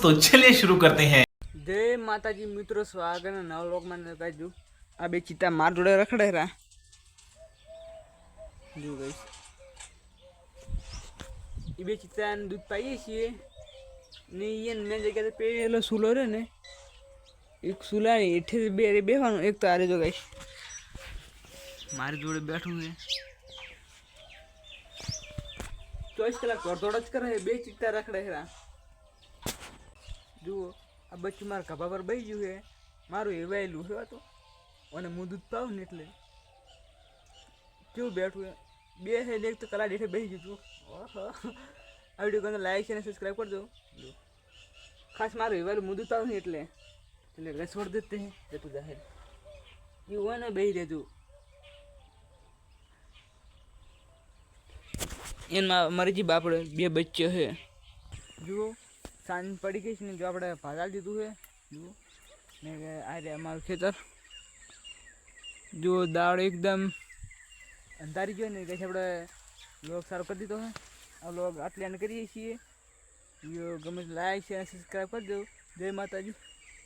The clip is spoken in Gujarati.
तो चलिए शुरू करते हैं। जय माताजी मित्रों, स्वागत है नव लोग में कहू। आ बे चीता मार जोड़े रखड़े रहा जो गई ये बे चीता दूध पाइए छे ने ये ने जगह पेलो सूलो रे ने एक सूला हेठे बे बेवानो एक तो आरे जो गई मारे जोड़े बैठू है 24 कलाक तोड़ ज करे बे चीता रखड़े रहा जुओ आ बच्चू मार खभा पर बही गયું है मारू हेવાયેલું છે તો અને હું દૂધ પાઉં ને એટલે કેવું બેઠું હે બે હે એક તો કલા જેઠે બેસી ગયું ઓહો આ વિડિયો ગમે લાઈક અને સબસ્ક્રાઇબ કરજો ખાસ મારું हेवाયેલું હું દૂધ પાઉં ને એટલે રસવડ દેતે હે તે તું જાહેર ये वो ना બેહી રહેજો એમાં મરજી બાપડે બે બચ્ચો હે જુઓ सांज पड़ी गई ने जो આપણે ભાગાલ દીધું છે જુઓ ને આ રે અમારું ખેતર જો દાળ એકદમ અંધારી ગયો ને કે આપણે લોગ સારો કરી દીધો છે આ લોગ આટલે કરીએ છીએ વિડિયો ગમે લાઈક શેર સબસ્ક્રાઇબ કરજો જય માતાજી।